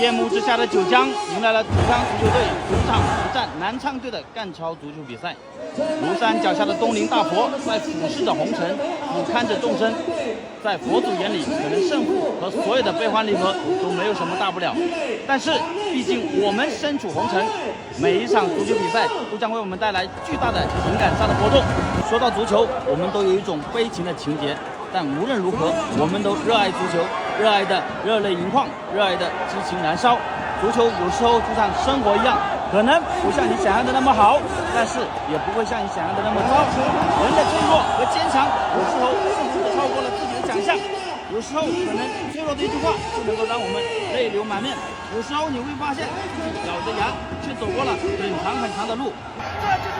夜幕之下的九江迎来了土康足球队主场不战南昌队的赣超足球比赛。庐山脚下的东林大佛在俯视着红尘，俯瞰着众生。在佛祖眼里，可能胜负和所有的悲欢离合都没有什么大不了。但是，毕竟我们身处红尘，每一场足球比赛都将为我们带来巨大的情感上的波动。说到足球，我们都有一种悲情的情节。但无论如何，我们都热爱足球，热爱的热泪盈眶，热爱的激情燃烧。足球有时候就像生活一样，可能不像你想象的那么好，但是也不会像你想象的那么糟。人的脆弱和坚强，有时候甚至超过了自己的想象。有时候可能脆弱的一句话就能够让我们泪流满面。有时候你会发现自己咬着牙，却走过了很长很长的路。这就是